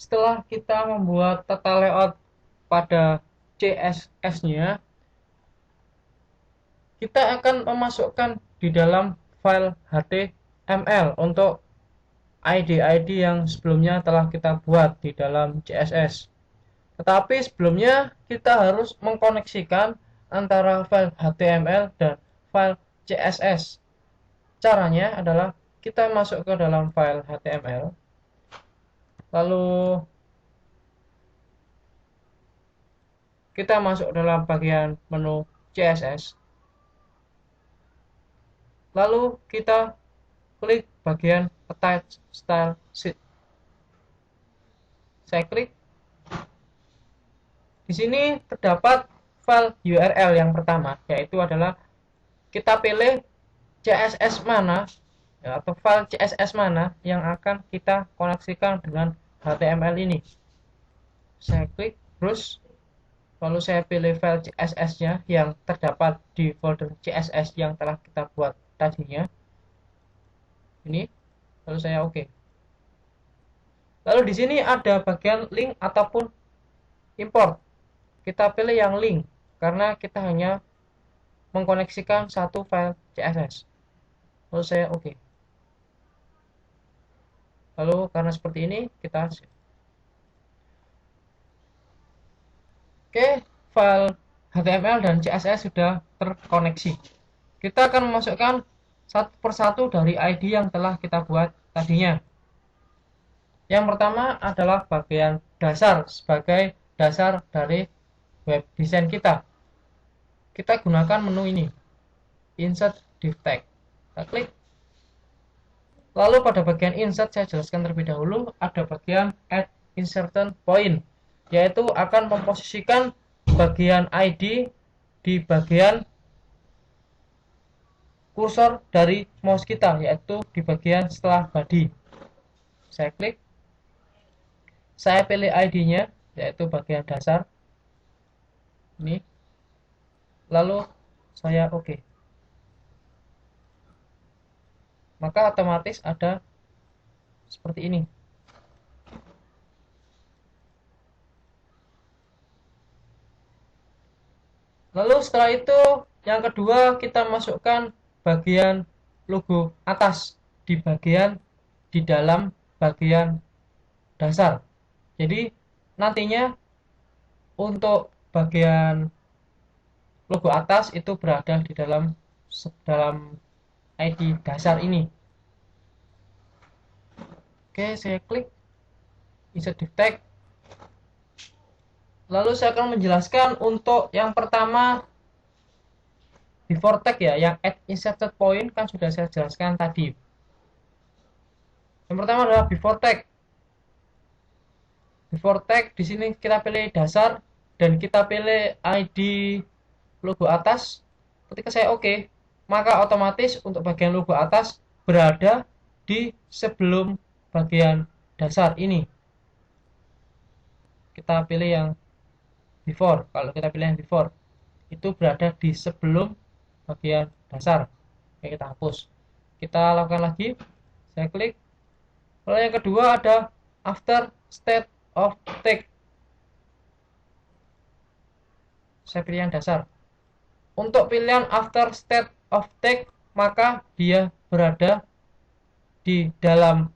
setelah kita membuat tata layout pada CSS-nya, kita akan memasukkan di dalam file HTML untuk ID-ID yang sebelumnya telah kita buat di dalam CSS. Tetapi sebelumnya kita harus mengkoneksikan antara file HTML dan file CSS. Caranya adalah kita masuk ke dalam file HTML, lalu kita masuk dalam bagian menu CSS, lalu kita klik bagian Attach Style Sheet. Saya klik. Di sini terdapat file URL yang pertama, yaitu adalah kita pilih CSS mana atau file CSS mana yang akan kita koneksikan dengan HTML ini. Saya klik terus, lalu saya pilih file CSS-nya yang terdapat di folder CSS yang telah kita buat tadinya. Ini, lalu saya oke. Lalu di sini ada bagian link ataupun import. Kita pilih yang link karena kita hanya mengkoneksikan satu file CSS. Lalu saya oke. Lalu karena seperti ini kita oke, file HTML dan CSS sudah terkoneksi. Kita akan memasukkan satu persatu dari ID yang telah kita buat tadinya. Yang pertama adalah bagian dasar sebagai dasar dari web design kita. Kita gunakan menu ini, Insert Div Tag. Kita klik. Lalu pada bagian insert saya jelaskan terlebih dahulu, ada bagian add insertion point, yaitu akan memposisikan bagian ID di bagian kursor dari mouse kita, yaitu di bagian setelah body. Saya klik. Saya pilih ID-nya, yaitu bagian dasar. Ini. Lalu saya oke. Maka otomatis ada seperti ini. Lalu setelah itu yang kedua kita masukkan bagian logo atas di dalam bagian dasar. Jadi nantinya untuk bagian logo atas itu berada di dalam ID dasar ini. Oke, saya klik Insert Div Tag. Lalu saya akan menjelaskan untuk yang pertama before tag ya, yang add inserted point kan sudah saya jelaskan tadi. Yang pertama adalah before tag. Before tag di sini kita pilih dasar dan kita pilih ID logo atas. Ketika saya oke, maka otomatis untuk bagian logo atas berada di sebelum bagian dasar ini. Kita pilih yang before. Kalau kita pilih yang before, itu berada di sebelum bagian dasar. Oke, kita hapus. Kita lakukan lagi. Saya klik. Lalu yang kedua ada after state of tag. Saya pilih yang dasar. Untuk pilihan after state of tag, maka dia berada di dalam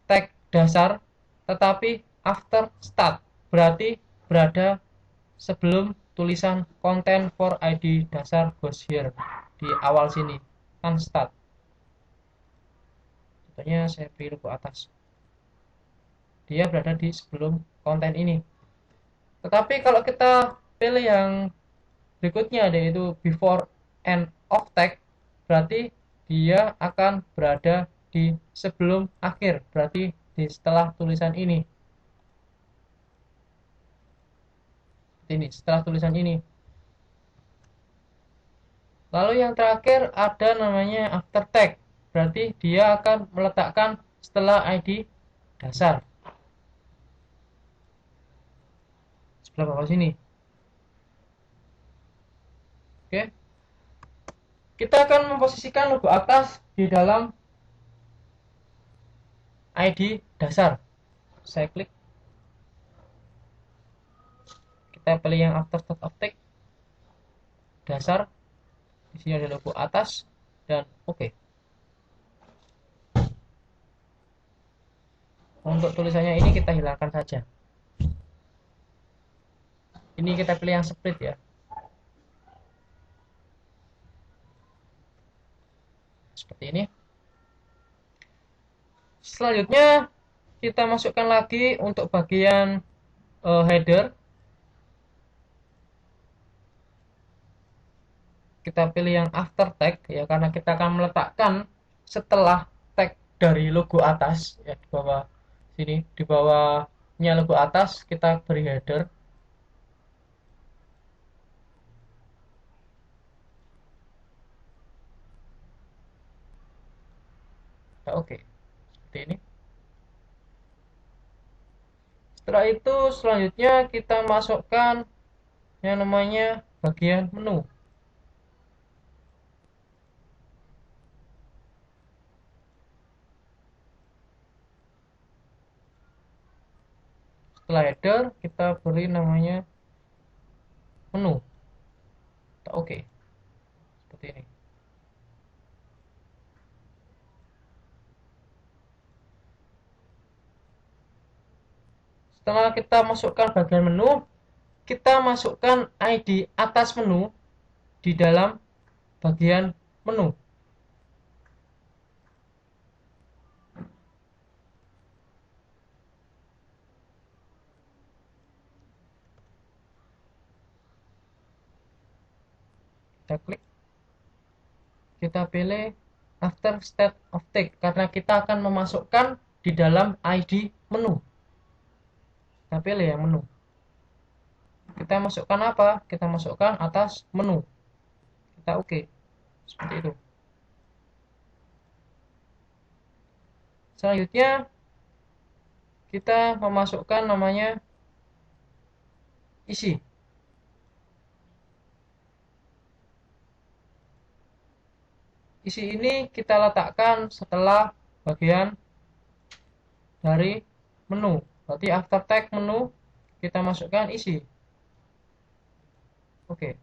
tag dasar, tetapi after start berarti berada sebelum tulisan content for ID dasar goes here di awal sini, kan start. Contohnya saya pilih ke atas. Dia berada di sebelum konten ini. Tetapi kalau kita pilih yang berikutnya, yaitu before end of tag, berarti dia akan berada di sebelum akhir, berarti di setelah tulisan ini. Ini setelah tulisan ini. Lalu yang terakhir ada namanya after tag, berarti dia akan meletakkan setelah ID dasar sebelah bawah sini. Oke, kita akan memposisikan logo atas di dalam ID dasar. Saya klik. kita pilih yang after start of text dasar, di sini ada logo atas, dan oke. Untuk tulisannya ini kita hilangkan saja. Ini kita pilih yang split ya. Seperti ini. Selanjutnya kita masukkan lagi untuk bagian header. Kita pilih yang after tag ya, karena kita akan meletakkan setelah tag dari logo atas ya, di bawah sini, di bawahnya logo atas kita beri header. Nah, oke, seperti ini. Setelah itu selanjutnya kita masukkan yang namanya bagian menu. Setelah header kita beri namanya menu. Oke, seperti ini. Setelah kita masukkan bagian menu, kita masukkan ID atas menu di dalam bagian menu. Kita klik, kita pilih after state of text karena kita akan memasukkan di dalam ID menu. Kita pilih yang menu. Kita masukkan apa? Kita masukkan atas menu. Kita oke. Seperti itu. Selanjutnya kita memasukkan namanya isi. Isi ini kita letakkan setelah bagian dari menu. Berarti after tag menu kita masukkan isi. Oke.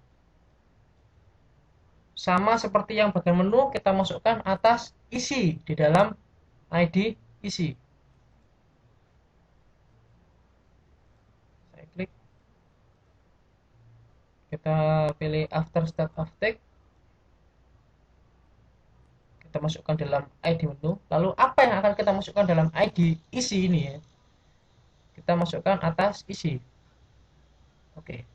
Sama seperti yang bagian menu, kita masukkan atas isi di dalam ID isi. Saya klik. Kita pilih after start of text. Kita masukkan dalam ID menu. Lalu apa yang akan kita masukkan dalam ID isi ini ya? Kita masukkan atas isi. Oke.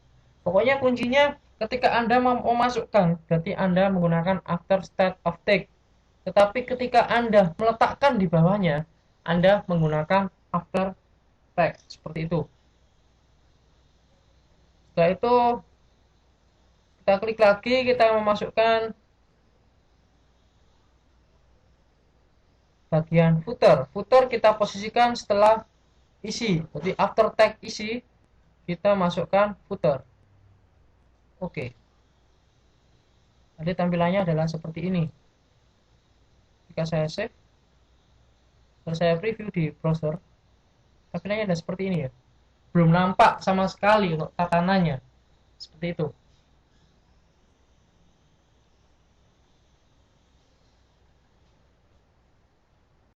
Pokoknya kuncinya ketika Anda mau memasukkan, berarti Anda menggunakan after start of text. Tetapi ketika Anda meletakkan di bawahnya, Anda menggunakan after tag. Seperti itu. Setelah itu, kita klik lagi, kita memasukkan bagian footer. Footer kita posisikan setelah isi. Jadi after tag isi, kita masukkan footer. Oke. Jadi tampilannya adalah seperti ini. Jika saya save, terus saya preview di browser, tampilannya ada seperti ini ya. Belum nampak sama sekali untuk tatanannya. Seperti itu.